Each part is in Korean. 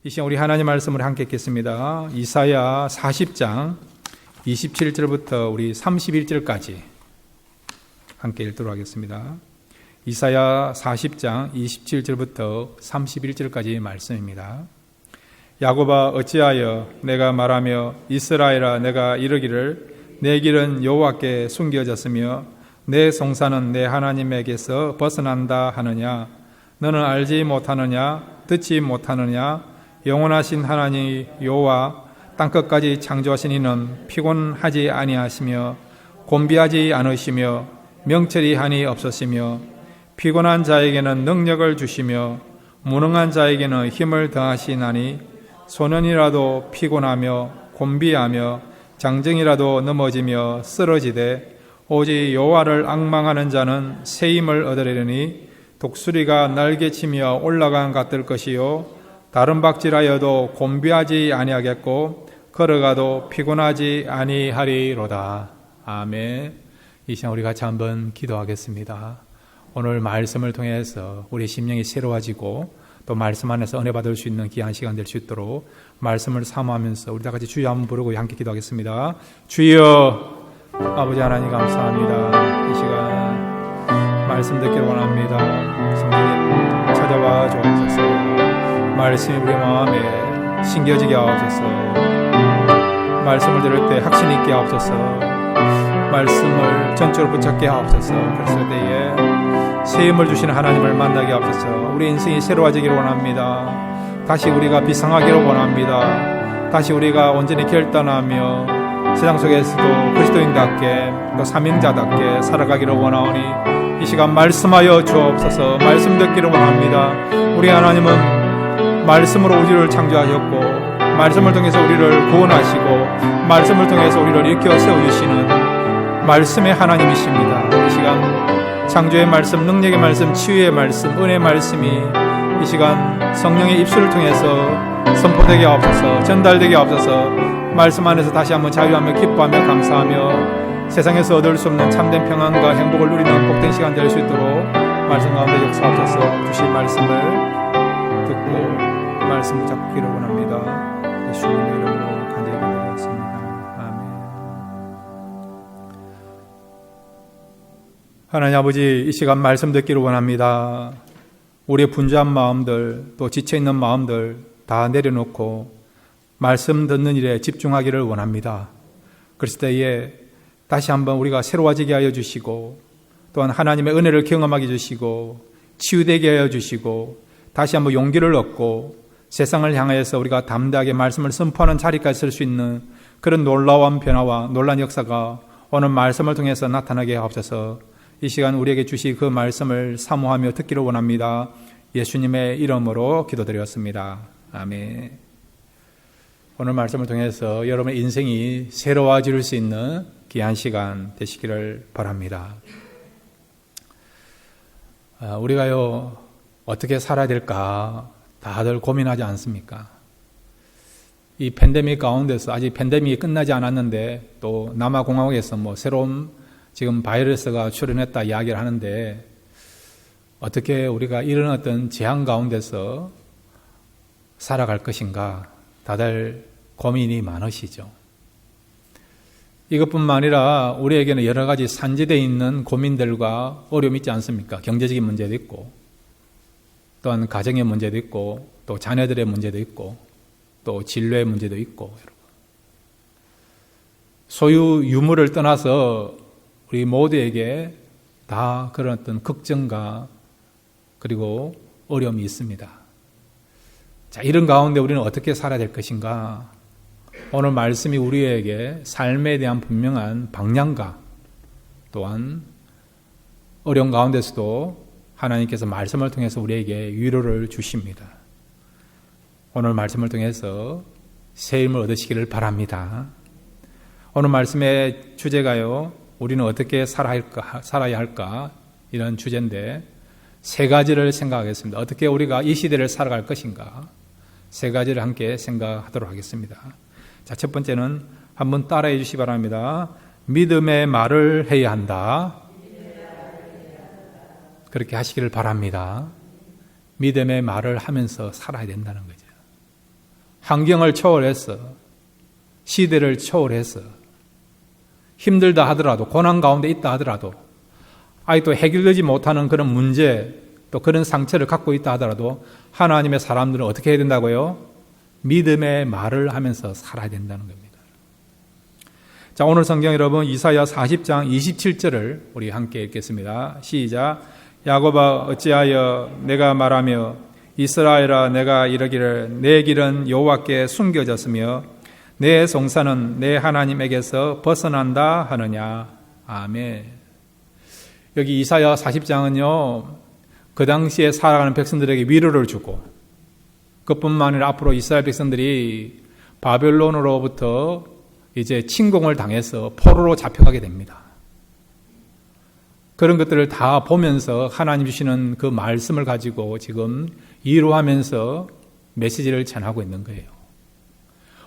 이 시간 우리 하나님 말씀을 함께 읽겠습니다. 이사야 40장 27절부터 우리 31절까지 함께 읽도록 하겠습니다. 이사야 40장 27절부터 31절까지 말씀입니다. 야곱아 어찌하여 내가 말하며 이스라엘아 내가 이르기를 내 길은 여호와께 숨겨졌으며 내 송사는 내 하나님에게서 벗어난다 하느냐. 너는 알지 못하느냐 듣지 못하느냐. 영원하신 하나님 여호와 땅끝까지 창조하신 이는 피곤하지 아니하시며 곤비하지 않으시며 명철이 한이 없으시며 피곤한 자에게는 능력을 주시며 무능한 자에게는 힘을 더하시나니 소년이라도 피곤하며 곤비하며 장정이라도 넘어지며 쓰러지되 오직 여호와를 앙망하는 자는 새 힘을 얻으리니 독수리가 날개치며 올라간 같을 것이요 다른 박질하여도 곤비하지 아니하겠고 걸어가도 피곤하지 아니하리로다. 아멘. 이 시간 우리 같이 한번 기도하겠습니다. 오늘 말씀을 통해서 우리 심령이 새로워지고 또 말씀 안에서 은혜 받을 수 있는 귀한 시간 될 수 있도록 말씀을 사모하면서 우리 다 같이 주여 한번 부르고 함께 기도하겠습니다. 주여 아버지 하나님 감사합니다. 이 시간 말씀 듣기를 원합니다. 성령님 찾아와 주옵소서. 말씀이 우리 마음에 심겨지게 하옵소서. 말씀을 들을 때 확신 있게 하옵소서. 말씀을 전적으로 붙잡게 하옵소서. 그랬을 때에 새 힘을 주시는 하나님을 만나게 하옵소서. 우리 인생이 새로워지기를 원합니다. 다시 우리가 비상하기를 원합니다. 다시 우리가 온전히 결단하며 세상 속에서도 그리스도인답게 또 사명자답게 살아가기를 원하오니 이 시간 말씀하여 주옵소서. 말씀 듣기를 원합니다. 우리 하나님은 말씀으로 우리를 창조하셨고 말씀을 통해서 우리를 구원하시고 말씀을 통해서 우리를 일으켜 세워주시는 말씀의 하나님이십니다. 이 시간 창조의 말씀, 능력의 말씀, 치유의 말씀, 은혜의 말씀이 이 시간 성령의 입술을 통해서 선포되게 하옵소서. 전달되게 하옵소서. 말씀 안에서 다시 한번 자유하며 기뻐하며 감사하며 세상에서 얻을 수 없는 참된 평안과 행복을 누리는 복된 시간 될 수 있도록 말씀 가운데 역사하옵소서. 주신 말씀을 듣고 말씀 붙잡기를 원합니다. 예수님의 이름으로 간절히 기도드렸습니다. 아멘. 하나님 아버지, 이 시간 말씀 듣기를 원합니다. 우리의 분주한 마음들 또 지쳐있는 마음들 다 내려놓고 말씀 듣는 일에 집중하기를 원합니다. 그랬을 때에 다시 한번 우리가 새로워지게 하여 주시고 또한 하나님의 은혜를 경험하게 해주시고 치유되게 하여 주시고 다시 한번 용기를 얻고 세상을 향해서 우리가 담대하게 말씀을 선포하는 자리까지 설 수 있는 그런 놀라운 변화와 놀라운 역사가 오늘 말씀을 통해서 나타나게 하옵소서. 이 시간 우리에게 주시 그 말씀을 사모하며 듣기를 원합니다. 예수님의 이름으로 기도드렸습니다. 아멘. 오늘 말씀을 통해서 여러분의 인생이 새로워질 수 있는 귀한 시간 되시기를 바랍니다. 우리가요 어떻게 살아야 될까 다들 고민하지 않습니까? 이 팬데믹 가운데서 아직 팬데믹이 끝나지 않았는데 또 남아공화국에서 새로운 지금 바이러스가 출현했다 이야기를 하는데 어떻게 우리가 이런 어떤 재앙 가운데서 살아갈 것인가 다들 고민이 많으시죠. 이것뿐만 아니라 우리에게는 여러 가지 산재되어 있는 고민들과 어려움이 있지 않습니까? 경제적인 문제도 있고 또한 가정의 문제도 있고 또 자녀들의 문제도 있고 또 진로의 문제도 있고 여러분. 소유 유무를 떠나서 우리 모두에게 다 그런 어떤 걱정과 그리고 어려움이 있습니다. 자, 이런 가운데 우리는 어떻게 살아야 될 것인가? 오늘 말씀이 우리에게 삶에 대한 분명한 방향과 또한 어려운 가운데서도 하나님께서 말씀을 통해서 우리에게 위로를 주십니다. 오늘 말씀을 통해서 새 힘을 얻으시기를 바랍니다. 오늘 말씀의 주제가요, 우리는 어떻게 살아야 할까? 이런 주제인데 세 가지를 생각하겠습니다. 어떻게 우리가 이 시대를 살아갈 것인가? 세 가지를 함께 생각하도록 하겠습니다. 자, 첫 번째는 한번 따라해 주시기 바랍니다. 믿음의 말을 해야 한다. 그렇게 하시기를 바랍니다. 믿음의 말을 하면서 살아야 된다는 거죠. 환경을 초월해서, 시대를 초월해서, 힘들다 하더라도, 고난 가운데 있다 하더라도, 아직도 해결되지 못하는 그런 문제, 또 그런 상처를 갖고 있다 하더라도 하나님의 사람들은 어떻게 해야 된다고요? 믿음의 말을 하면서 살아야 된다는 겁니다. 자, 오늘 성경 여러분 이사야 40장 27절을 우리 함께 읽겠습니다. 시작. 야곱아 어찌하여 내가 말하며 이스라엘아 내가 이르기를 내 길은 여호와께 숨겨졌으며 내 송사는 내 하나님에게서 벗어난다 하느냐. 아멘. 여기 이사야 40장은요 그 당시에 살아가는 백성들에게 위로를 주고 그뿐만 아니라 앞으로 이스라엘 백성들이 바벨론으로부터 이제 침공을 당해서 포로로 잡혀가게 됩니다. 그런 것들을 다 보면서 하나님 주시는 그 말씀을 가지고 지금 위로하면서 메시지를 전하고 있는 거예요.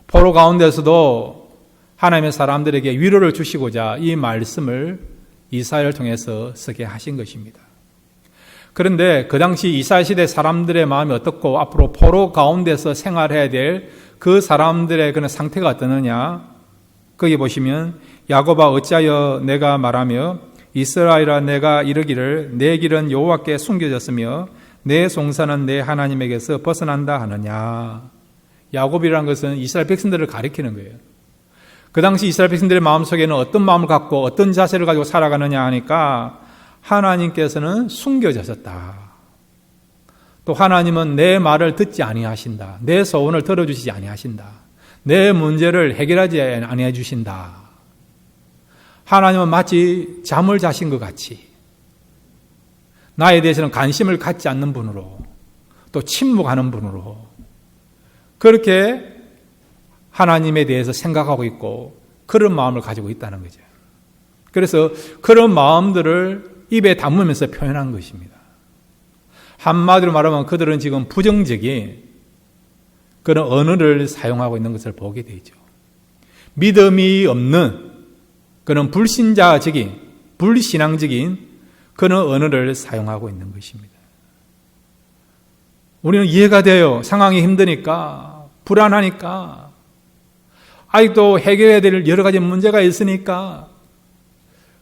포로 가운데서도 하나님의 사람들에게 위로를 주시고자 이 말씀을 이사야를 통해서 쓰게 하신 것입니다. 그런데 그 당시 이스라엘 시대 사람들의 마음이 어떻고 앞으로 포로 가운데서 생활해야 될 그 사람들의 그런 상태가 어떠느냐? 거기 보시면 야곱아 어찌하여 내가 말하며 이스라엘아 내가 이르기를 내 길은 여호와께 숨겨졌으며 내 송사는 내 하나님에게서 벗어난다 하느냐? 야곱이라는 것은 이스라엘 백성들을 가리키는 거예요. 그 당시 이스라엘 백성들의 마음속에는 어떤 마음을 갖고 어떤 자세를 가지고 살아가느냐 하니까 하나님께서는 숨겨졌다. 또 하나님은 내 말을 듣지 아니하신다. 내 소원을 들어주시지 아니하신다. 내 문제를 해결하지 아니해 주신다. 하나님은 마치 잠을 자신 것 같이 나에 대해서는 관심을 갖지 않는 분으로 또 침묵하는 분으로 그렇게 하나님에 대해서 생각하고 있고 그런 마음을 가지고 있다는 거죠. 그래서 그런 마음들을 입에 담으면서 표현한 것입니다. 한마디로 말하면 그들은 지금 부정적인 그런 언어를 사용하고 있는 것을 보게 되죠. 믿음이 없는 그런 불신자적인, 불신앙적인 그런 언어를 사용하고 있는 것입니다. 우리는 이해가 돼요. 상황이 힘드니까, 불안하니까, 아직도 해결해야 될 여러 가지 문제가 있으니까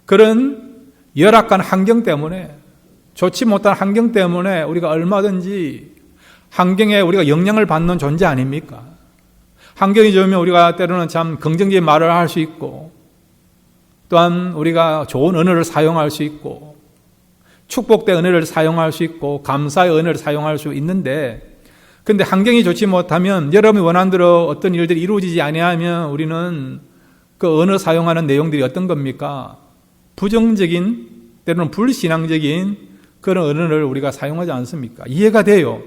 그런 열악한 환경 때문에 좋지 못한 환경 때문에 우리가 얼마든지 환경에 우리가 영향을 받는 존재 아닙니까? 환경이 좋으면 우리가 때로는 참 긍정적인 말을 할 수 있고 또한 우리가 좋은 언어를 사용할 수 있고 축복된 언어를 사용할 수 있고 감사의 언어를 사용할 수 있는데 그런데 환경이 좋지 못하면 여러분이 원하는 대로 어떤 일들이 이루어지지 아니하면 우리는 그 언어 사용하는 내용들이 어떤 겁니까? 부정적인 때로는 불신앙적인 그런 언어를 우리가 사용하지 않습니까? 이해가 돼요.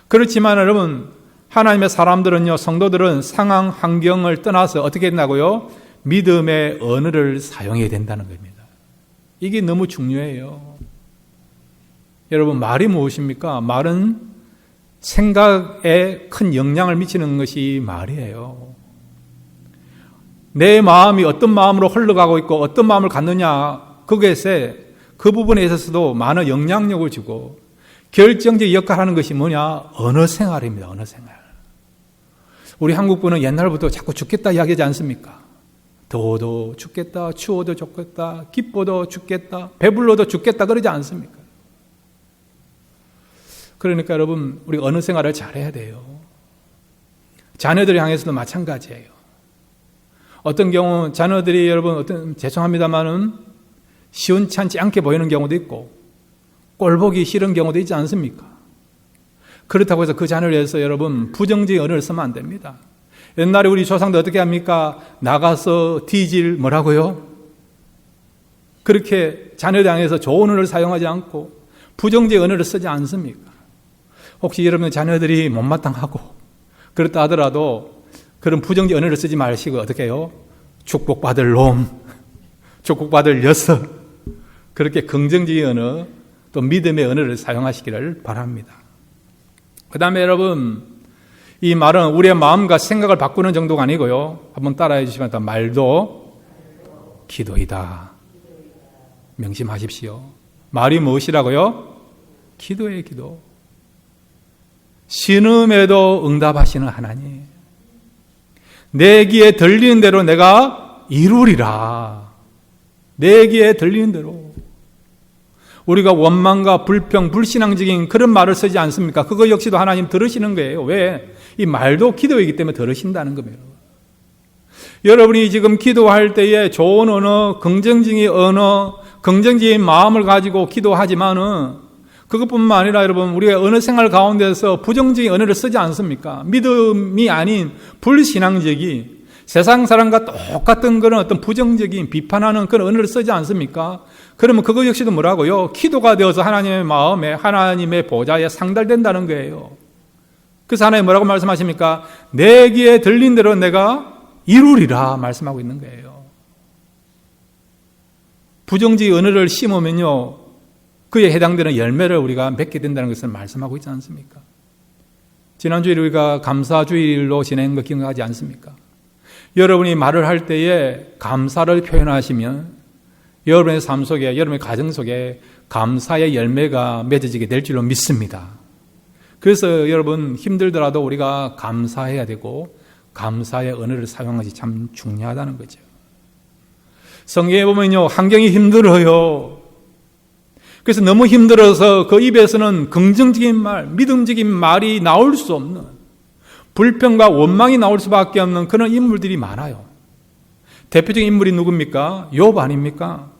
그렇지만 여러분 하나님의 사람들은요 성도들은 상황 환경을 떠나서 어떻게 된다고요? 믿음의 언어를 사용해야 된다는 겁니다. 이게 너무 중요해요. 여러분 말이 무엇입니까? 말은 생각에 큰 영향을 미치는 것이 말이에요. 내 마음이 어떤 마음으로 흘러가고 있고 어떤 마음을 갖느냐 그것에 그 부분에 있어서도 많은 영향력을 주고 결정적 역할을 하는 것이 뭐냐? 언어 생활입니다. 언어 생활. 우리 한국분은 옛날부터 자꾸 죽겠다 이야기하지 않습니까? 더워도 죽겠다, 추워도 죽겠다, 기뻐도 죽겠다, 배불러도 죽겠다 그러지 않습니까? 그러니까 여러분 우리 언어 생활을 잘해야 돼요. 자녀들을 향해서도 마찬가지예요. 어떤 경우 자녀들이 여러분 어떤 죄송합니다만은 시원찮지 않게 보이는 경우도 있고 꼴보기 싫은 경우도 있지 않습니까? 그렇다고 해서 그 자녀를 위해서 여러분 부정적인 언어를 쓰면 안 됩니다. 옛날에 우리 조상들 어떻게 합니까? 나가서 뒤질 뭐라고요? 그렇게 자녀를 향해서 좋은 언어를 사용하지 않고 부정적인 언어를 쓰지 않습니까? 혹시 여러분 자녀들이 못마땅하고 그렇다 하더라도 그런 부정적인 언어를 쓰지 마시고 어떻게 해요? 축복받을 놈, 축복받을 녀석 그렇게 긍정적인 언어 또 믿음의 언어를 사용하시기를 바랍니다. 그 다음에 여러분 이 말은 우리의 마음과 생각을 바꾸는 정도가 아니고요. 한번 따라해 주시면 말도 기도이다. 명심하십시오. 말이 무엇이라고요? 기도예요, 기도. 신음에도 응답하시는 하나님, 내 귀에 들리는 대로 내가 이루리라. 내 귀에 들리는 대로. 우리가 원망과 불평, 불신앙적인 그런 말을 쓰지 않습니까? 그거 역시도 하나님 들으시는 거예요. 왜? 이 말도 기도이기 때문에 들으신다는 겁니다. 여러분이 지금 기도할 때에 좋은 언어, 긍정적인 언어, 긍정적인 마음을 가지고 기도하지만은 그것뿐만 아니라 여러분, 우리가 언어 생활 가운데서 부정적인 언어를 쓰지 않습니까? 믿음이 아닌 불신앙적인 세상 사람과 똑같은 그런 어떤 부정적인 비판하는 그런 언어를 쓰지 않습니까? 그러면 그거 역시도 뭐라고요? 기도가 되어서 하나님의 마음에, 하나님의 보좌에 상달된다는 거예요. 그래서 하나님 뭐라고 말씀하십니까? 내 귀에 들린 대로 내가 이루리라 말씀하고 있는 거예요. 부정적인 언어를 심으면요, 그에 해당되는 열매를 우리가 맺게 된다는 것을 말씀하고 있지 않습니까? 지난주에 우리가 감사주일로 지낸 거 기억하지 않습니까? 여러분이 말을 할 때에 감사를 표현하시면 여러분의 삶 속에, 여러분의 가정 속에 감사의 열매가 맺어지게 될 줄로 믿습니다. 그래서 여러분 힘들더라도 우리가 감사해야 되고 감사의 언어를 사용하기 참 중요하다는 거죠. 성경에 보면요, 환경이 힘들어요. 그래서 너무 힘들어서 그 입에서는 긍정적인 말, 믿음적인 말이 나올 수 없는, 불평과 원망이 나올 수밖에 없는 그런 인물들이 많아요. 대표적인 인물이 누굽니까? 욥 아닙니까?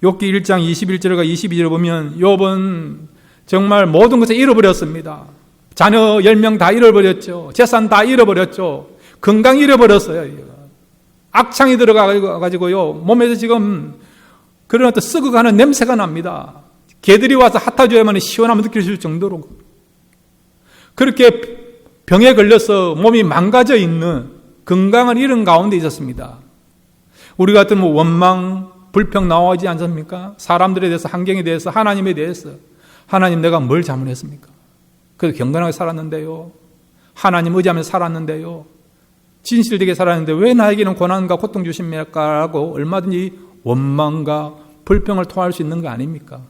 욥기 1장 21절과 22절을 보면 욥은 정말 모든 것을 잃어버렸습니다. 자녀 10명 다 잃어버렸죠. 재산 다 잃어버렸죠. 건강 잃어버렸어요. 악창이 들어가가지고요, 몸에서 지금 그런 어떤 썩어가는 냄새가 납니다. 개들이 와서 핥아줘야만 시원함을 느낄 수 있을 정도로 그렇게 병에 걸려서 몸이 망가져 있는, 건강을 잃은 가운데 있었습니다. 우리 같은 원망, 불평 나오지 않습니까? 사람들에 대해서, 환경에 대해서, 하나님에 대해서. 하나님, 내가 뭘 잘못했습니까? 그래서 경건하게 살았는데요, 하나님 의지하면서 살았는데요, 진실되게 살았는데 왜 나에게는 고난과 고통 주십니까? 라고 얼마든지 원망과 불평을 토할 수 있는 거 아닙니까?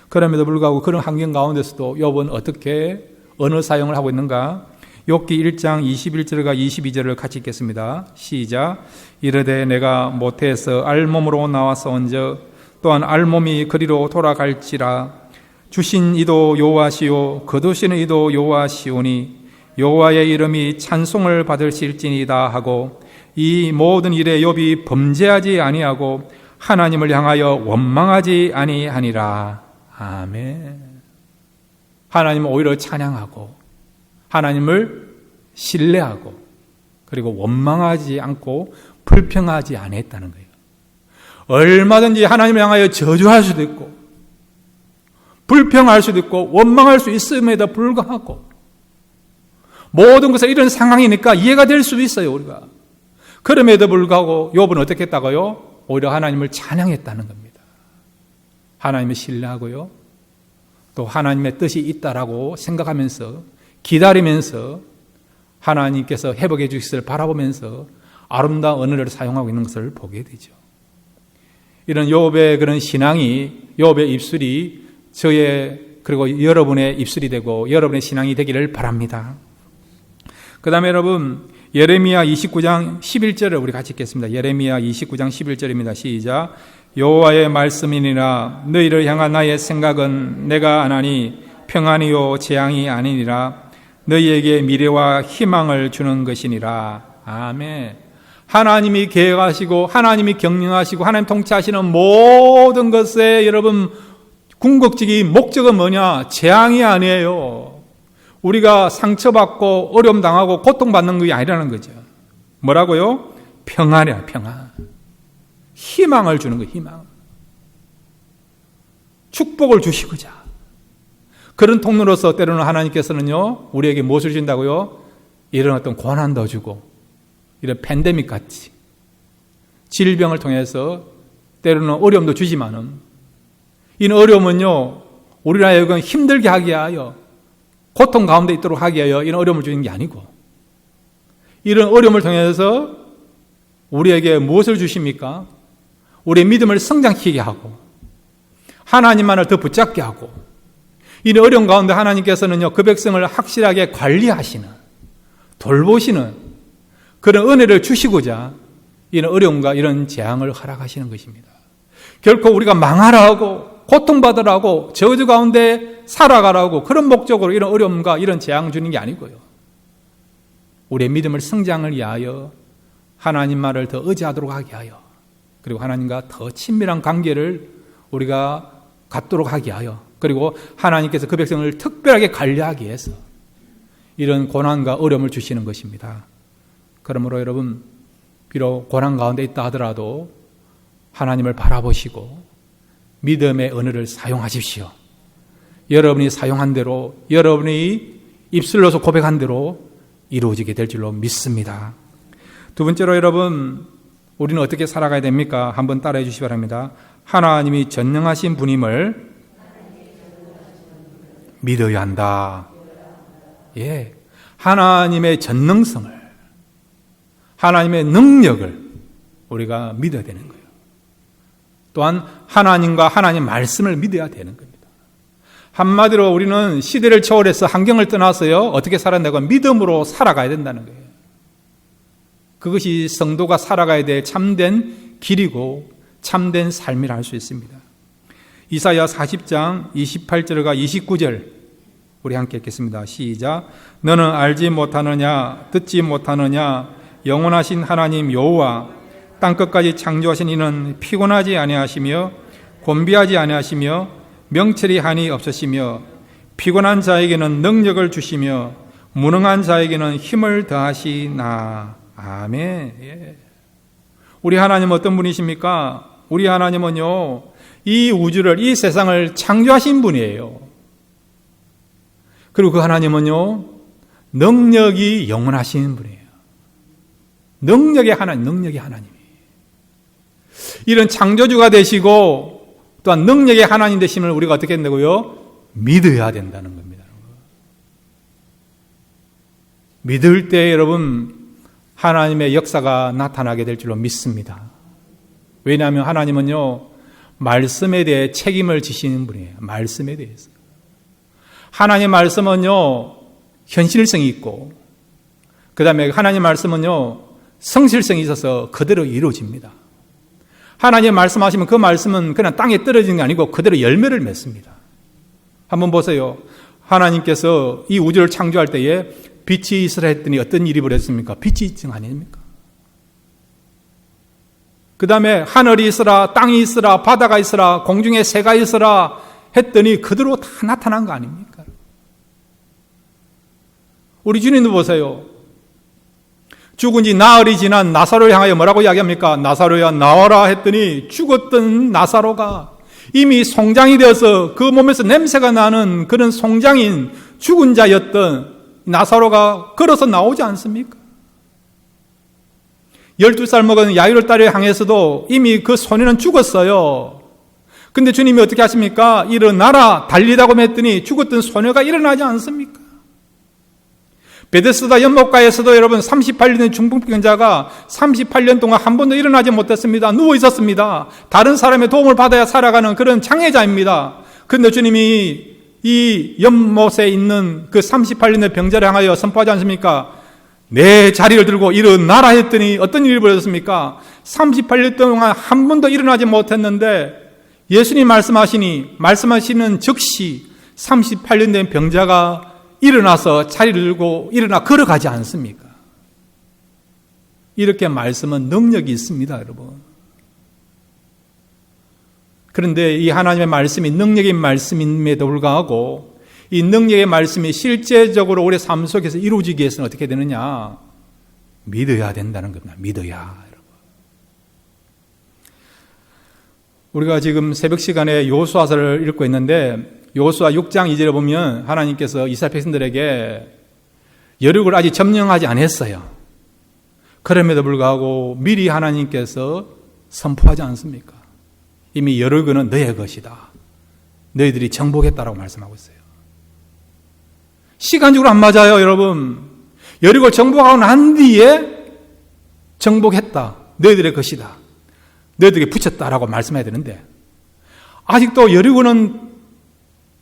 그럼에도 불구하고 그런 환경 가운데서도 욥은 어떻게 언어 사용을 하고 있는가? 욥기 1장 21절과 22절을 같이 읽겠습니다. 시작. 이르되 내가 모태에서 알몸으로 나와서 언저 또한 알몸이 그리로 돌아갈지라. 주신 이도 여호와시요 거두시는 이도 여호와시오니 여호와의 이름이 찬송을 받으실지니이다 하고, 이 모든 일에 욥이 범죄하지 아니하고 하나님을 향하여 원망하지 아니하니라. 아멘. 하나님을 오히려 찬양하고 하나님을 신뢰하고 그리고 원망하지 않고 불평하지 않았다는 거예요. 얼마든지 하나님을 향하여 저주할 수도 있고 불평할 수도 있고 원망할 수 있음에도 불구하고 모든 것을 이런 상황이니까 이해가 될 수도 있어요, 우리가. 그럼에도 불구하고 욥은 어떻게 했다고요? 오히려 하나님을 찬양했다는 겁니다. 하나님을 신뢰하고요, 또 하나님의 뜻이 있다라고 생각하면서 기다리면서 하나님께서 회복해 주시기를 바라보면서 아름다운 언어를 사용하고 있는 것을 보게 되죠. 이런 욥의 그런 신앙이, 욥의 입술이 저의 그리고 여러분의 입술이 되고 여러분의 신앙이 되기를 바랍니다. 그 다음에 여러분, 예레미야 29장 11절을 우리 같이 읽겠습니다. 예레미야 29장 11절입니다. 시작. 여호와의 말씀이니라. 너희를 향한 나의 생각은 내가 아나니 평안이요 재앙이 아니니라. 너희에게 미래와 희망을 주는 것이니라. 아멘. 하나님이 계획하시고 하나님이 경영하시고 하나님 통치하시는 모든 것에 여러분 궁극적인 목적은 뭐냐? 재앙이 아니에요. 우리가 상처받고 어려움 당하고 고통받는 것이 아니라는 거죠. 뭐라고요? 평안이야, 평안. 희망을 주는 거예요, 희망. 축복을 주시고자. 그런 통로로서 때로는 하나님께서는요, 우리에게 무엇을 주신다고요? 이런 어떤 고난도 주고, 이런 팬데믹 같이 질병을 통해서 때로는 어려움도 주지만은, 이 어려움은요, 우리나라에 여건 힘들게 하게 하여 고통 가운데 있도록 하게 하여 이런 어려움을 주는 게 아니고, 이런 어려움을 통해서 우리에게 무엇을 주십니까? 우리의 믿음을 성장시키게 하고 하나님만을 더 붙잡게 하고 이 어려운 가운데 하나님께서는요, 그 백성을 확실하게 관리하시는, 돌보시는 그런 은혜를 주시고자 이런 어려움과 이런 재앙을 허락하시는 것입니다. 결코 우리가 망하라고, 고통받으라고, 저주 가운데 살아가라고 그런 목적으로 이런 어려움과 이런 재앙 주는 게 아니고요. 우리의 믿음을 성장을 위하여 하나님 말을 더 의지하도록 하게 하여, 그리고 하나님과 더 친밀한 관계를 우리가 갖도록 하게 하여, 그리고 하나님께서 그 백성을 특별하게 관리하기 위해서 이런 고난과 어려움을 주시는 것입니다. 그러므로 여러분, 비록 고난 가운데 있다 하더라도 하나님을 바라보시고 믿음의 언어를 사용하십시오. 여러분이 사용한 대로, 여러분이 입술로서 고백한 대로 이루어지게 될 줄로 믿습니다. 두 번째로 여러분, 우리는 어떻게 살아가야 됩니까? 한번 따라해 주시기 바랍니다. 하나님이 전능하신 분임을 믿어야 한다. 예, 하나님의 전능성을, 하나님의 능력을 우리가 믿어야 되는 거예요. 또한 하나님과 하나님 말씀을 믿어야 되는 겁니다. 한마디로 우리는 시대를 초월해서 환경을 떠나서요, 어떻게 살아내고 믿음으로 살아가야 된다는 거예요. 그것이 성도가 살아가야 될 참된 길이고 참된 삶이라 할 수 있습니다. 이사야 40장 28절과 29절 우리 함께 읽겠습니다. 시작. 너는 알지 못하느냐, 듣지 못하느냐, 영원하신 하나님 여호와 땅끝까지 창조하신 이는 피곤하지 아니하시며 곤비하지 아니하시며 명철이 한이 없으시며 피곤한 자에게는 능력을 주시며 무능한 자에게는 힘을 더하시나. 아멘. 예. 우리 하나님 어떤 분이십니까? 우리 하나님은요, 이 우주를, 이 세상을 창조하신 분이에요. 그리고 그 하나님은요, 능력이 영원하신 분이에요. 능력의 하나님. 이런 창조주가 되시고 또한 능력의 하나님 되심을 우리가 어떻게 된다고요? 믿어야 된다는 겁니다. 믿을 때 여러분, 하나님의 역사가 나타나게 될 줄로 믿습니다. 왜냐하면 하나님은요, 말씀에 대해 책임을 지시는 분이에요. 말씀에 대해서. 하나님의 말씀은요, 현실성이 있고, 그 다음에 하나님의 말씀은요, 성실성이 있어서 그대로 이루어집니다. 하나님 말씀하시면 그 말씀은 그냥 땅에 떨어지는 게 아니고 그대로 열매를 맺습니다. 한번 보세요. 하나님께서 이 우주를 창조할 때에 빛이 있으라 했더니 어떤 일이 벌어졌습니까? 빛이 있지 아닙니까? 그 다음에 하늘이 있으라, 땅이 있으라, 바다가 있으라, 공중에 새가 있으라 했더니 그대로 다 나타난 거 아닙니까? 우리 주님도 보세요. 죽은 지 나흘이 지난 나사로를 향하여 뭐라고 이야기합니까? 나사로야 나와라 했더니 죽었던 나사로가 이미 송장이 되어서 그 몸에서 냄새가 나는 그런 송장인 죽은 자였던 나사로가 걸어서 나오지 않습니까? 12살 먹은 야이로 딸을 향해서도 이미 그 소년은 죽었어요. 근데 주님이 어떻게 하십니까? 일어나라 달리라고 했더니 죽었던 소녀가 일어나지 않습니까? 베데스다 연못가에서도 여러분 38년 된 중풍병자가 38년 동안 한 번도 일어나지 못했습니다. 누워 있었습니다. 다른 사람의 도움을 받아야 살아가는 그런 장애자입니다. 그런데 주님이 이 연못에 있는 그 38년의 병자를 향하여 선포하지 않습니까? 내 자리를 들고 일어나라 했더니 어떤 일이 벌어졌습니까? 38년 동안 한 번도 일어나지 못했는데 예수님 말씀하시는 즉시 38년 된 병자가 일어나서 자리를 들고 일어나 걸어가지 않습니까? 이렇게 말씀은 능력이 있습니다, 여러분. 그런데 이 하나님의 말씀이 능력의 말씀임에도 불구하고 이 능력의 말씀이 실제적으로 우리 삶 속에서 이루어지기 위해서는 어떻게 되느냐? 믿어야 된다는 겁니다. 믿어야, 여러분. 우리가 지금 새벽 시간에 여호수아서를 읽고 있는데 여호수아 6장 2절에 보면 하나님께서 이스라엘 백성들에게 여리고를 아직 점령하지 않았어요. 그럼에도 불구하고 미리 하나님께서 선포하지 않습니까? 이미 여리고는 너의 것이다. 너희들이 정복했다라고 말씀하고 있어요. 시간적으로 안 맞아요, 여러분. 여리고를 정복하고 난 뒤에 정복했다. 너희들의 것이다. 너희들에게 붙였다라고 말씀해야 되는데 아직도 여리고는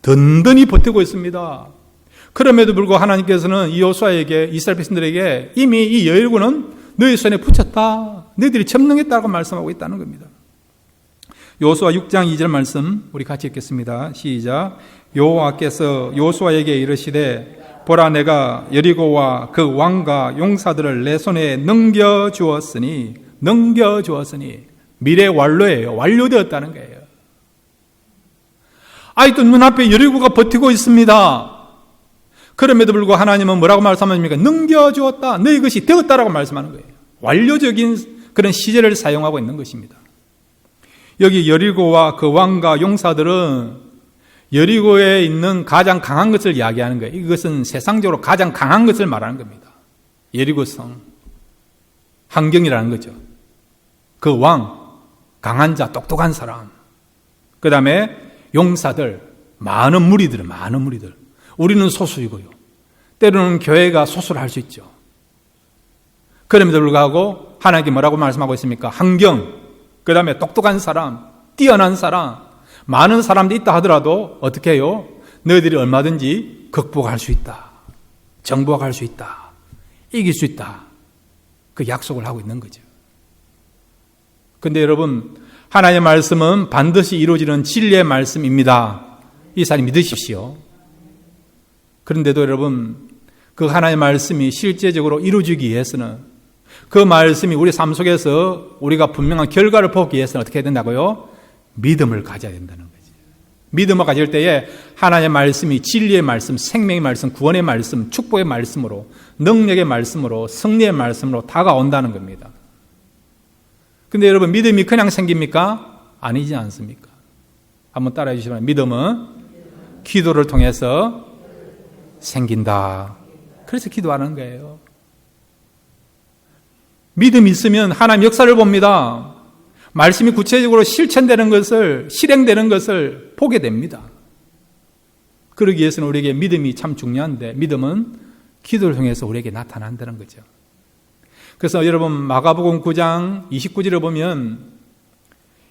든든히 버티고 있습니다. 그럼에도 불구하고 하나님께서는 이 여호수아에게, 이스라엘 백성들에게 이미 이 여리고는 너희 손에 붙였다, 너희들이 점령했다고 말씀하고 있다는 겁니다. 여호수아 6장 2절 말씀 우리 같이 읽겠습니다. 시작. 여호와께서 여호수아에게 이르시되 보라, 내가 여리고와 그 왕과 용사들을 내 손에 넘겨주었으니 미래 완료예요. 완료되었다는 거예요. 아직도 눈앞에 여리고가 버티고 있습니다. 그럼에도 불구하고 하나님은 뭐라고 말씀하십니까? 넘겨주었다, 너희 것이 되었다라고 말씀하는 거예요. 완료적인 그런 시제를 사용하고 있는 것입니다. 여기 여리고와 그 왕과 용사들은 여리고에 있는 가장 강한 것을 이야기하는 거예요. 이것은 세상적으로 가장 강한 것을 말하는 겁니다. 여리고성, 환경이라는 거죠. 그 왕, 강한 자, 똑똑한 사람, 그 다음에 용사들, 많은 무리들. 우리는 소수이고요. 때로는 교회가 소수를 할 수 있죠. 그럼에도 불구하고 하나님께 뭐라고 말씀하고 있습니까? 환경, 그 다음에 똑똑한 사람, 뛰어난 사람, 많은 사람들이 있다 하더라도 어떻게 해요? 너희들이 얼마든지 극복할 수 있다, 정복할 수 있다, 이길 수 있다, 그 약속을 하고 있는 거죠. 근데 여러분, 하나님의 말씀은 반드시 이루어지는 진리의 말씀입니다. 이 사람이 믿으십시오. 그런데도 여러분, 그 하나님의 말씀이 실제적으로 이루어지기 위해서는, 그 말씀이 우리 삶 속에서 우리가 분명한 결과를 보기 위해서는 어떻게 해야 된다고요? 믿음을 가져야 된다는 거지. 믿음을 가질 때에 하나님의 말씀이 진리의 말씀, 생명의 말씀, 구원의 말씀, 축복의 말씀으로, 능력의 말씀으로, 승리의 말씀으로 다가온다는 겁니다. 근데 여러분, 믿음이 그냥 생깁니까? 아니지 않습니까? 한번 따라해 주시면, 믿음은 기도를 통해서 생긴다. 그래서 기도하는 거예요. 믿음이 있으면 하나님 역사를 봅니다. 말씀이 구체적으로 실천되는 것을, 실행되는 것을 보게 됩니다. 그러기 위해서는 우리에게 믿음이 참 중요한데, 믿음은 기도를 통해서 우리에게 나타난다는 거죠. 그래서 여러분, 마가복음 9장 29절을 보면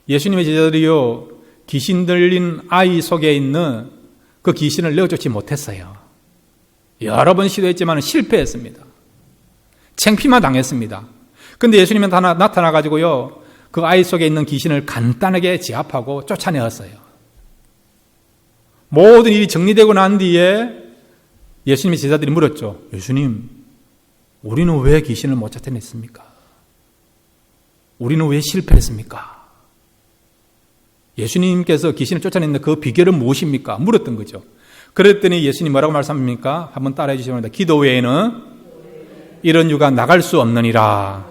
예수님의 제자들이요, 귀신 들린 아이 속에 있는 그 귀신을 내어쫓지 못했어요. 여러 번 시도했지만 실패했습니다. 창피만 당했습니다. 근데 예수님은 나타나가지고요, 그 아이 속에 있는 귀신을 간단하게 제압하고 쫓아내었어요. 모든 일이 정리되고 난 뒤에 예수님의 제자들이 물었죠. 예수님, 우리는 왜 귀신을 못 쫓아냈습니까? 우리는 왜 실패했습니까? 예수님께서 귀신을 쫓아내는 그 비결은 무엇입니까? 물었던 거죠. 그랬더니 예수님 뭐라고 말씀합니까? 한번 따라해 주시기 바랍니다. 기도 외에는 이런 유가 나갈 수 없느니라.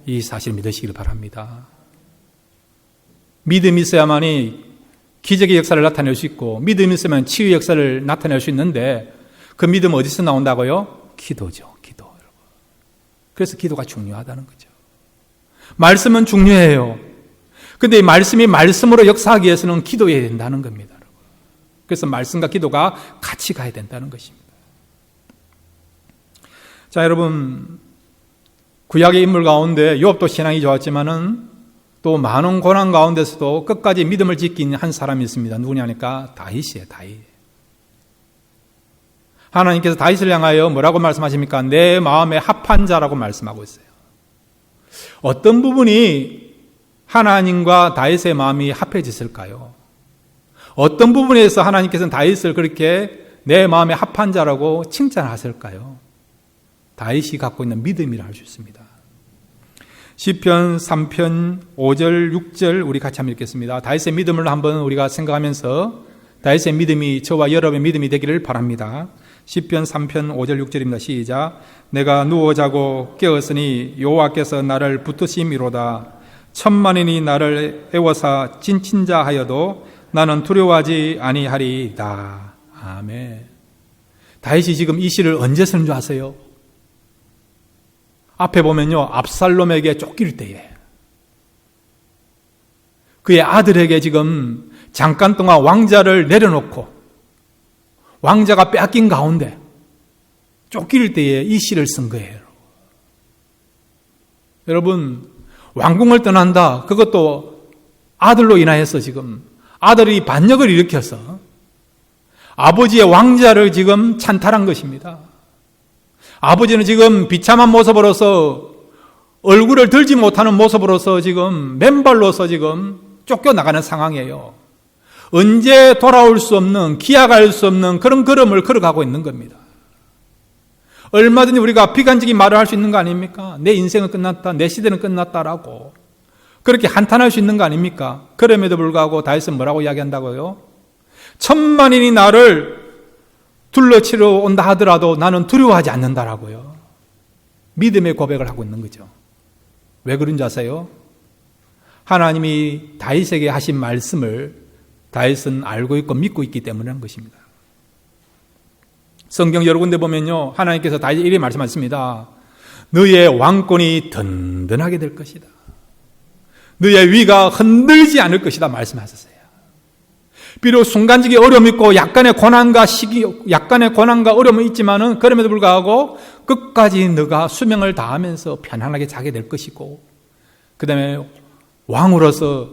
이 사실을 믿으시길 바랍니다. 믿음이 있어야만이 기적의 역사를 나타낼 수 있고, 믿음이 있으면 치유의 역사를 나타낼 수 있는데, 그 믿음은 어디서 나온다고요? 기도죠. 기도. 그래서 기도가 중요하다는 거죠. 말씀은 중요해요. 근데 이 말씀이 말씀으로 역사하기 위해서는 기도해야 된다는 겁니다. 그래서 말씀과 기도가 같이 가야 된다는 것입니다. 자, 여러분, 구약의 인물 가운데 욥도 신앙이 좋았지만은 또 많은 고난 가운데서도 끝까지 믿음을 지킨 한 사람이 있습니다. 누구냐니까 다윗이에요. 다윗. 하나님께서 다윗을 향하여 뭐라고 말씀하십니까? 내 마음에 합한 자라고 말씀하고 있어요. 어떤 부분이 하나님과 다윗의 마음이 합해졌을까요? 어떤 부분에서 하나님께서는 다윗을 그렇게 내 마음에 합한 자라고 칭찬하실까요? 다윗이 갖고 있는 믿음이라 할 수 있습니다. 시편 3편 5절 6절 우리 같이 한번 읽겠습니다. 다윗의 믿음을 한번 우리가 생각하면서 다윗의 믿음이 저와 여러분의 믿음이 되기를 바랍니다. 시편 3편 5절 6절입니다. 시작. 내가 누워 자고 깨었으니 여호와께서 나를 붙드심이로다. 천만인이 나를 애워사 진친자 하여도 나는 두려워하지 아니하리이다. 아멘. 다윗이 지금 이 시를 언제 쓰는 줄 아세요? 앞에 보면요, 압살롬에게 쫓길 때에 그의 아들에게 지금 잠깐 동안 왕자를 내려놓고 왕자가 빼앗긴 가운데 쫓길 때에 이 시를 쓴 거예요. 여러분, 왕궁을 떠난다. 그것도 아들로 인하여서 지금 아들이 반역을 일으켜서 아버지의 왕자를 지금 찬탈한 것입니다. 아버지는 지금 비참한 모습으로서 얼굴을 들지 못하는 모습으로서 지금 맨발로서 지금 쫓겨나가는 상황이에요. 언제 돌아올 수 없는, 기약할 수 없는 그런 걸음을 걸어가고 있는 겁니다. 얼마든지 우리가 비관적인 말을 할 수 있는 거 아닙니까? 내 인생은 끝났다, 내 시대는 끝났다라고 그렇게 한탄할 수 있는 거 아닙니까? 그럼에도 불구하고 다윗은 뭐라고 이야기한다고요? 천만인이 나를 둘러치러 온다 하더라도 나는 두려워하지 않는다라고요. 믿음의 고백을 하고 있는 거죠. 왜 그런지 아세요? 하나님이 다윗에게 하신 말씀을 다윗은 알고 있고 믿고 있기 때문에 한 것입니다. 성경 여러 군데 보면요, 하나님께서 다윗에게 이렇게 말씀하셨습니다. 너의 왕권이 든든하게 될 것이다. 너의 위가 흔들지 않을 것이다 말씀하셨어요. 비록 순간적인 어려움이 있고 약간의 고난과 어려움이 있지만은 그럼에도 불구하고 끝까지 너가 수명을 다하면서 편안하게 자게 될 것이고, 그 다음에 왕으로서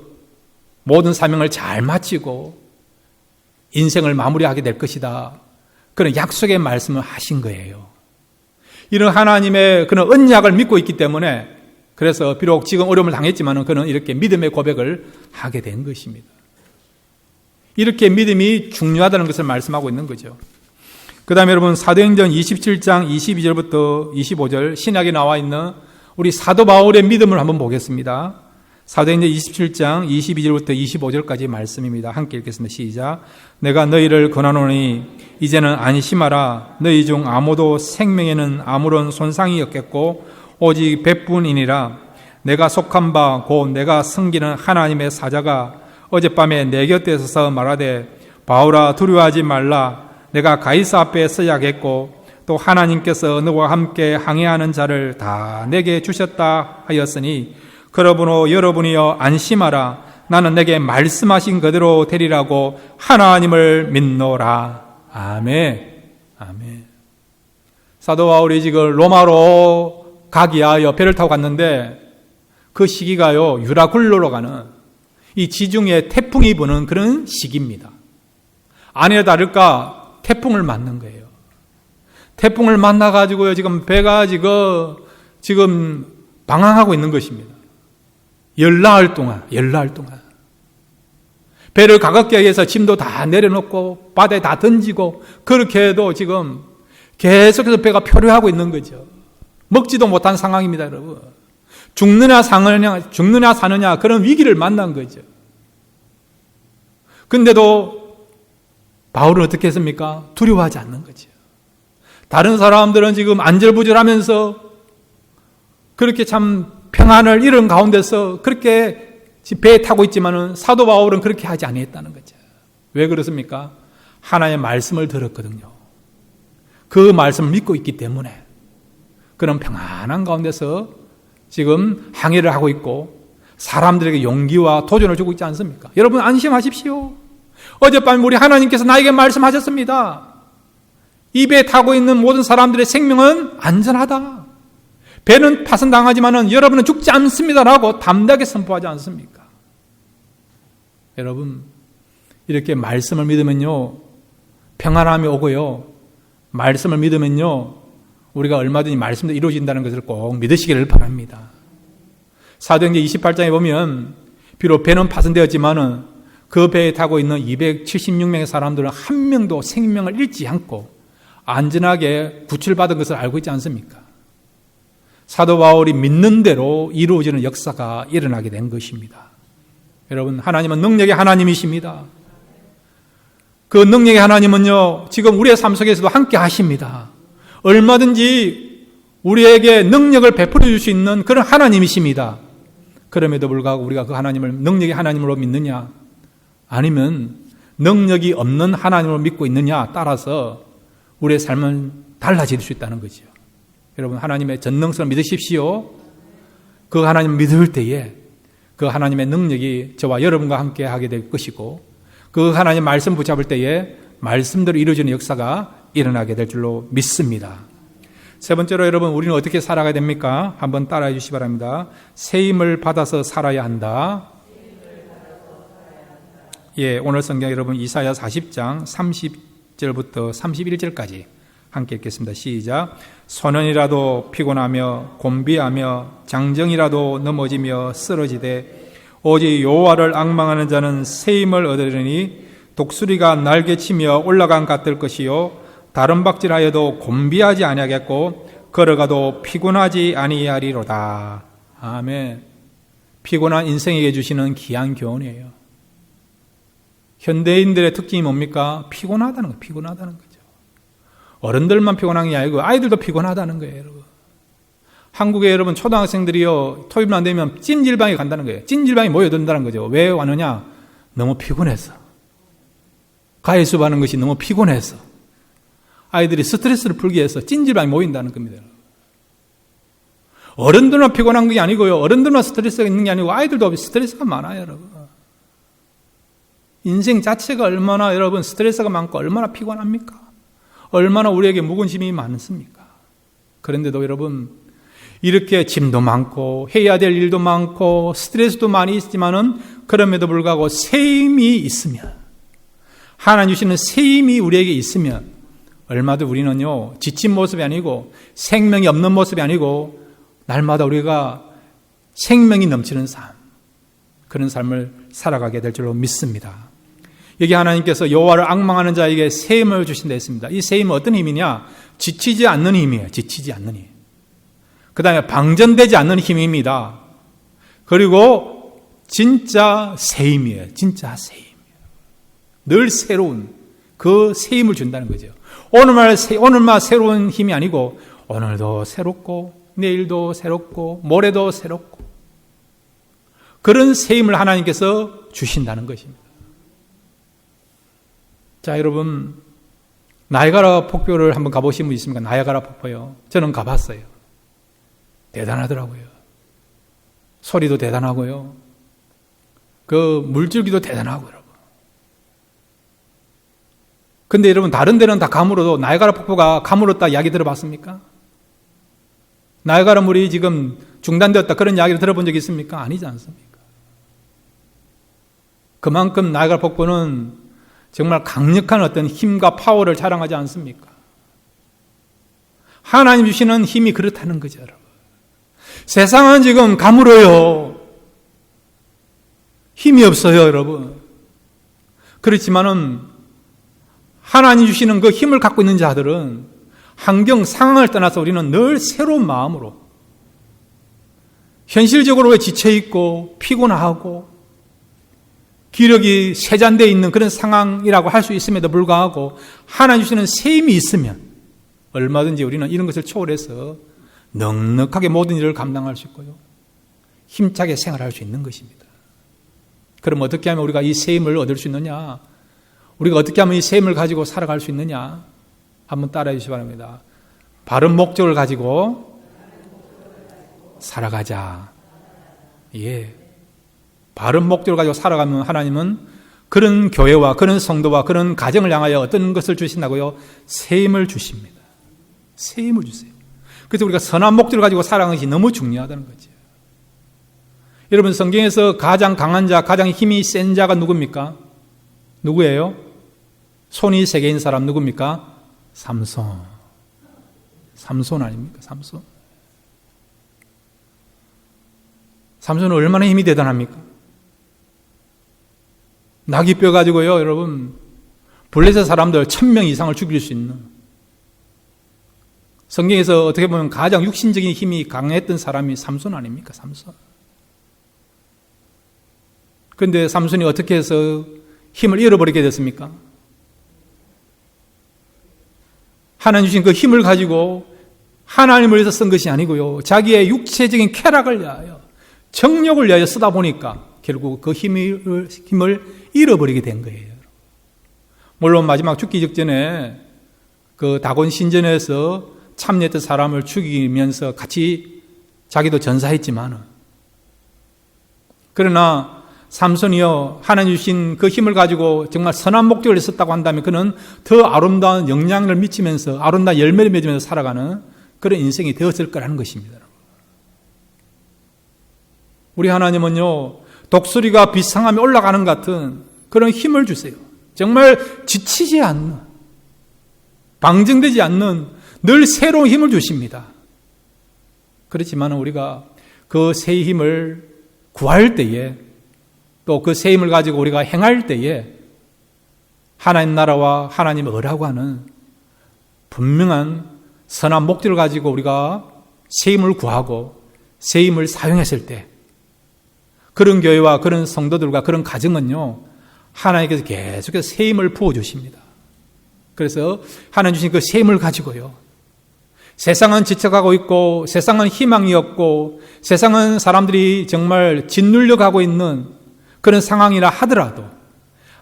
모든 사명을 잘 마치고 인생을 마무리하게 될 것이다. 그런 약속의 말씀을 하신 거예요. 이런 하나님의 그런 언약을 믿고 있기 때문에, 그래서 비록 지금 어려움을 당했지만 그는 이렇게 믿음의 고백을 하게 된 것입니다. 이렇게 믿음이 중요하다는 것을 말씀하고 있는 거죠. 그 다음에 여러분, 사도행전 27장 22절부터 25절 신약에 나와 있는 우리 사도 바울의 믿음을 한번 보겠습니다. 사도행전 27장 22절부터 25절까지 말씀입니다. 함께 읽겠습니다. 시작. 내가 너희를 권하노니 이제는 안심하라. 너희 중 아무도 생명에는 아무런 손상이 없겠고 오직 백분이니라. 내가 속한 바 곧 내가 섬기는 하나님의 사자가 어젯밤에 내 곁에 서서 말하되 바울아 두려워하지 말라. 내가 가이사 앞에 서야겠고 또 하나님께서 너와 함께 항해하는 자를 다 내게 주셨다 하였으니 그러므로 여러분이여 안심하라. 나는 내게 말씀하신 그대로 되리라고 하나님을 믿노라. 아멘. 아멘. 사도 바울이 지금 로마로 가기 위하여 배를 타고 갔는데 그 시기가요, 유라굴로로 가는 이 지중해 태풍이 부는 그런 시기입니다. 아니나 다를까 태풍을 맞는 거예요. 태풍을 만나가지고요, 지금 배가 지금 방황하고 있는 것입니다. 열나흘 동안. 배를 가깝게 해서 짐도 다 내려놓고 바다에 다 던지고 그렇게 해도 지금 계속해서 배가 표류하고 있는 거죠. 먹지도 못한 상황입니다, 여러분. 죽느냐 사느냐 그런 위기를 만난 거죠. 근데도 바울은 어떻게 했습니까? 두려워하지 않는 거죠. 다른 사람들은 지금 안절부절하면서 그렇게 참 평안을 잃은 가운데서 그렇게 배에 타고 있지만은 사도 바울은 그렇게 하지 아니했다는 거죠. 왜 그렇습니까? 하나님의 말씀을 들었거든요. 그 말씀을 믿고 있기 때문에 그런 평안한 가운데서 지금 항해를 하고 있고 사람들에게 용기와 도전을 주고 있지 않습니까? 여러분 안심하십시오. 어젯밤 우리 하나님께서 나에게 말씀하셨습니다. 이 배에 타고 있는 모든 사람들의 생명은 안전하다. 배는 파손당하지만 여러분은 죽지 않습니다라고 담대하게 선포하지 않습니까? 여러분, 이렇게 말씀을 믿으면요, 평안함이 오고요, 말씀을 믿으면요, 우리가 얼마든지 말씀도 이루어진다는 것을 꼭 믿으시기를 바랍니다. 사도행전 28장에 보면 비록 배는 파손되었지만 그 배에 타고 있는 276명의 사람들은 한 명도 생명을 잃지 않고 안전하게 구출받은 것을 알고 있지 않습니까? 사도 바울이 믿는 대로 이루어지는 역사가 일어나게 된 것입니다. 여러분, 하나님은 능력의 하나님이십니다. 그 능력의 하나님은요, 지금 우리의 삶 속에서도 함께 하십니다. 얼마든지 우리에게 능력을 베풀어 줄 수 있는 그런 하나님이십니다. 그럼에도 불구하고 우리가 그 하나님을 능력의 하나님으로 믿느냐, 아니면 능력이 없는 하나님으로 믿고 있느냐 따라서 우리의 삶은 달라질 수 있다는 거죠. 여러분, 하나님의 전능성을 믿으십시오. 그 하나님을 믿을 때에 그 하나님의 능력이 저와 여러분과 함께 하게 될 것이고, 그 하나님 말씀 붙잡을 때에 말씀대로 이루어지는 역사가 일어나게 될 줄로 믿습니다. 세 번째로 여러분, 우리는 어떻게 살아가야 됩니까? 한번 따라해 주시기 바랍니다. 새 힘을 받아서 살아야 한다. 오늘 성경 여러분 이사야 40장 30절부터 31절까지 함께 읽겠습니다. 시작. 소년이라도 피곤하며 곤비하며 장정이라도 넘어지며 쓰러지되 오직 여호와를 앙망하는 자는 새 힘을 얻으리니 독수리가 날개치며 올라간 같을 것이요 다른 박질하여도 곤비하지 아니하겠고 걸어가도 피곤하지 아니하리로다. 아멘. 피곤한 인생에게 주시는 귀한 교훈이에요. 현대인들의 특징이 뭡니까? 피곤하다는 거예요. 피곤하다는 거죠. 어른들만 피곤한 게 아니고 아이들도 피곤하다는 거예요, 여러분. 한국에 여러분 초등학생들이요 토요일 안 되면 찜질방에 간다는 거예요. 찜질방에 모여든다는 거죠. 왜 왔느냐? 너무 피곤해서. 과외 수업하는 것이 너무 피곤해서. 아이들이 스트레스를 풀기 위해서 찜질방에 모인다는 겁니다. 어른들만 피곤한 게 아니고요. 어른들만 스트레스가 있는 게 아니고 아이들도 스트레스가 많아요, 여러분. 인생 자체가 얼마나 여러분 스트레스가 많고 얼마나 피곤합니까? 얼마나 우리에게 무관심이 많습니까? 그런데도 여러분 이렇게 짐도 많고 해야 될 일도 많고 스트레스도 많이 있지만은 그럼에도 불구하고 새 힘이 있으면 하나님 주시는 새 힘이 우리에게 있으면 얼마도 우리는요 지친 모습이 아니고 생명이 없는 모습이 아니고 날마다 우리가 생명이 넘치는 삶 그런 삶을 살아가게 될 줄로 믿습니다. 여기 하나님께서 여호와를 앙망하는 자에게 새 힘을 주신다 했습니다. 이 새 힘은 어떤 힘이냐? 지치지 않는 힘이에요. 지치지 않는 힘. 그 다음에 방전되지 않는 힘입니다. 그리고 진짜 새 힘이에요. 진짜 새 힘이에요. 늘 새로운 그 새 힘을 준다는 거죠. 오늘만 새로운 힘이 아니고 오늘도 새롭고 내일도 새롭고 모레도 새롭고 그런 새 힘을 하나님께서 주신다는 것입니다. 자, 여러분 나이아가라 폭포를 한번 가보신 분 있습니까? 나이아가라 폭포요. 저는 가봤어요. 대단하더라고요. 소리도 대단하고요. 그 물줄기도 대단하고 여러분. 근데 여러분 다른 데는 다 가물어도 나이아가라 폭포가 가물었다 이야기 들어봤습니까? 나이아가라 물이 지금 중단되었다 그런 이야기를 들어본 적 있습니까? 아니지 않습니까? 그만큼 나이아가라 폭포는 정말 강력한 어떤 힘과 파워를 자랑하지 않습니까? 하나님 주시는 힘이 그렇다는 거죠, 여러분. 세상은 지금 가물어요. 힘이 없어요, 여러분. 그렇지만은 하나님 주시는 그 힘을 갖고 있는 자들은 환경, 상황을 떠나서 우리는 늘 새로운 마음으로 현실적으로 지쳐있고 피곤하고 기력이 쇠잔되어 있는 그런 상황이라고 할 수 있음에도 불구하고 하나님 주시는 새 힘이 있으면 얼마든지 우리는 이런 것을 초월해서 넉넉하게 모든 일을 감당할 수 있고요. 힘차게 생활할 수 있는 것입니다. 그럼 어떻게 하면 우리가 이 새 힘을 얻을 수 있느냐? 우리가 어떻게 하면 이 새 힘을 가지고 살아갈 수 있느냐? 한번 따라해 주시기 바랍니다. 바른 목적을 가지고 살아가자. 예. 바른 목적을 가지고 살아가면 하나님은 그런 교회와 그런 성도와 그런 가정을 향하여 어떤 것을 주신다고요? 새 힘을 주십니다. 새 힘을 주세요. 그래서 우리가 선한 목적을 가지고 살아가는 것이 너무 중요하다는 거죠. 여러분 성경에서 가장 강한 자, 가장 힘이 센 자가 누굽니까? 누구예요? 손이 세 개인 사람 누굽니까? 삼손. 삼손 아닙니까? 삼손. 삼손은 얼마나 힘이 대단합니까? 나귀뼈 가지고요, 여러분, 블레셋 사람들 1000명 이상을 죽일 수 있는 성경에서 어떻게 보면 가장 육신적인 힘이 강했던 사람이 삼손 아닙니까? 삼손. 그런데 삼손이 어떻게 해서 힘을 잃어버리게 됐습니까? 하나님 주신 그 힘을 가지고 하나님을 위해서 쓴 것이 아니고요. 자기의 육체적인 쾌락을 위하여 정욕을 위하여 쓰다 보니까 결국 그 힘을 잃어버리게 된 거예요. 물론 마지막 죽기 직전에 그 다곤 신전에서 참여했던 사람을 죽이면서 같이 자기도 전사했지만 그러나 삼손이요 하나님 주신 그 힘을 가지고 정말 선한 목적을 썼다고 한다면 그는 더 아름다운 영향을 미치면서 아름다운 열매를 맺으면서 살아가는 그런 인생이 되었을 거라는 것입니다. 우리 하나님은요 독수리가 비상하며 올라가는 같은 그런 힘을 주세요. 정말 지치지 않는, 방정되지 않는 늘 새로운 힘을 주십니다. 그렇지만 우리가 그 새 힘을 구할 때에, 또 그 새 힘을 가지고 우리가 행할 때에 하나님 나라와 하나님 의라고 하는 분명한 선한 목적을 가지고 우리가 새 힘을 구하고 새 힘을 사용했을 때, 그런 교회와 그런 성도들과 그런 가정은요, 하나님께서 계속해서 새 힘을 부어주십니다. 그래서 하나님 주신 그 새 힘을 가지고요, 세상은 지쳐가고 있고, 세상은 희망이 없고, 세상은 사람들이 정말 짓눌려 가고 있는 그런 상황이라 하더라도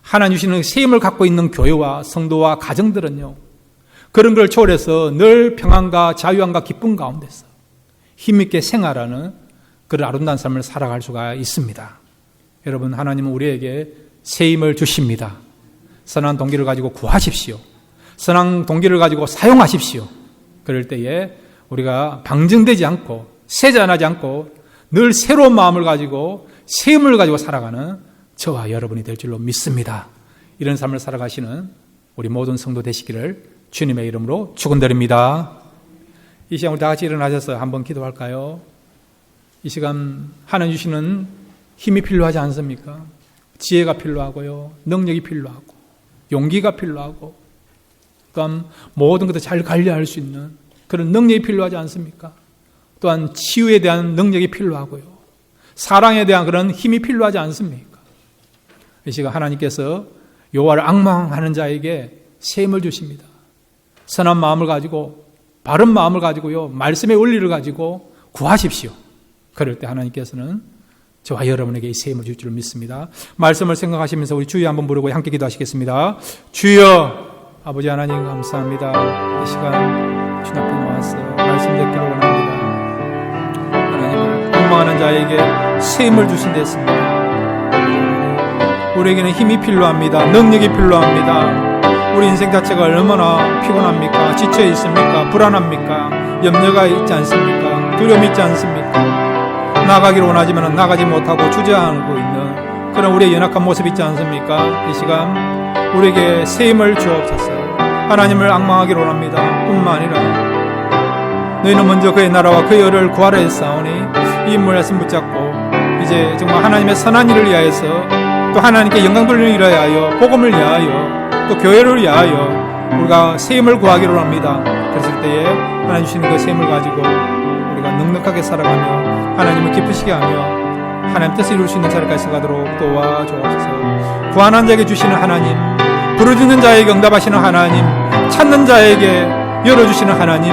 하나님 주시는 새 힘을 갖고 있는 교회와 성도와 가정들은요, 그런 걸 초월해서 늘 평안과 자유함과 기쁨 가운데서 힘있게 생활하는 그런 아름다운 삶을 살아갈 수가 있습니다. 여러분, 하나님은 우리에게 새 힘을 주십니다. 선한 동기를 가지고 구하십시오. 선한 동기를 가지고 사용하십시오. 그럴 때에 우리가 방정되지 않고 세잔하지 않고 늘 새로운 마음을 가지고 새 힘을 가지고 살아가는 저와 여러분이 될 줄로 믿습니다. 이런 삶을 살아가시는 우리 모든 성도 되시기를 주님의 이름으로 축원드립니다. 이 시간 우리 다 같이 일어나셔서 한번 기도할까요? 이 시간 하나님 주시는 힘이 필요하지 않습니까? 지혜가 필요하고요, 능력이 필요하고, 용기가 필요하고, 또한 모든 것을 잘 관리할 수 있는 그런 능력이 필요하지 않습니까? 또한 치유에 대한 능력이 필요하고요, 사랑에 대한 그런 힘이 필요하지 않습니까? 이 시간 하나님께서 여호와를 앙망하는 자에게 새 힘을 주십니다. 선한 마음을 가지고, 바른 마음을 가지고요, 말씀의 원리를 가지고 구하십시오. 그럴 때 하나님께서는 저와 여러분에게 이 새 힘을 줄 줄 믿습니다. 말씀을 생각하시면서 우리 주여 한번 부르고 함께 기도하시겠습니다. 주여, 아버지 하나님 감사합니다. 이 시간 주님 앞에 나와서 말씀 듣기를 원합니다. 하나님을 앙망하는 자에게 새 힘을 주신 데였습니다. 우리에게는 힘이 필요합니다. 능력이 필요합니다. 우리 인생 자체가 얼마나 피곤합니까? 지쳐 있습니까? 불안합니까? 염려가 있지 않습니까? 두려움이 있지 않습니까? 나가기를 원하지만 나가지 못하고 주저하고 있는 그런 우리의 연약한 모습이 있지 않습니까? 이 시간 우리에게 새 힘을 주옵소서. 하나님을 앙망하기를 원합니다. 뿐만 아니라 너희는 먼저 그의 나라와 그의 의를 구하라 했사오니, 이 말씀 붙잡고 이제 정말 하나님의 선한 일을 위하여서, 또 하나님께 영광 돌리는 일을 위하여, 복음을 위하여, 또 교회를 위하여 우리가 새 힘을 구하기를 합니다. 그랬을 때에 하나님 주시는 그 새 힘을 가지고 우리가 넉넉하게 살아가며 하나님을 기쁘시게 하며 하나님 뜻을 이룰 수 있는 자리까지 가도록 도와주옵소서. 구하는 자에게 주시는 하나님, 부르짖는 자에게 응답하시는 하나님, 찾는 자에게 열어주시는 하나님,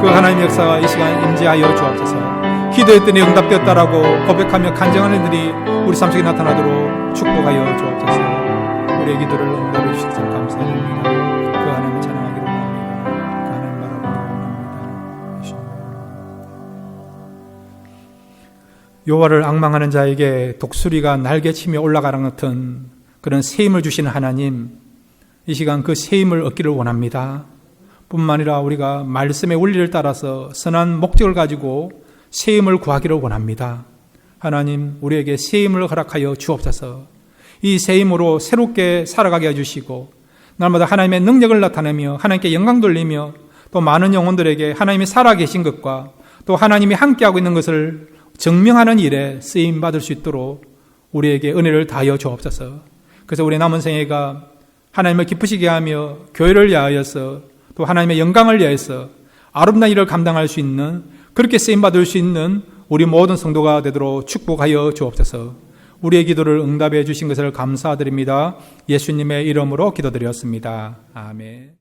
그 하나님의 역사가 이 시간 임재하여 주옵소서. 기도했더니 응답되었다라고 고백하며 간증하는 이들이 우리 삶 속에 나타나도록 축복하여 주옵소서. 우리의 기도를 응답해 주셔서 감사드립니다. 그 하나님을 찬양하기로 원합니다. 그 하나님 바라보기로 원합니다. 여호와를 앙망하는 자에게 독수리가 날개치며 올라가는 같은 그런 새 힘을 주시는 하나님, 이 시간 그 새 힘을 얻기를 원합니다. 뿐만 아니라 우리가 말씀의 원리를 따라서 선한 목적을 가지고 새 힘을 구하기를 원합니다. 하나님, 우리에게 새 힘을 허락하여 주옵소서. 이 새 힘으로 새롭게 살아가게 해주시고, 날마다 하나님의 능력을 나타내며 하나님께 영광 돌리며, 또 많은 영혼들에게 하나님이 살아계신 것과 또 하나님이 함께하고 있는 것을 증명하는 일에 쓰임받을 수 있도록 우리에게 은혜를 다하여 주옵소서. 그래서 우리 남은 생애가 하나님을 기쁘시게 하며 교회를 위하여서, 또 하나님의 영광을 위하여서 아름다운 일을 감당할 수 있는, 그렇게 쓰임받을 수 있는 우리 모든 성도가 되도록 축복하여 주옵소서. 우리의 기도를 응답해 주신 것을 감사드립니다. 예수님의 이름으로 기도드렸습니다. 아멘.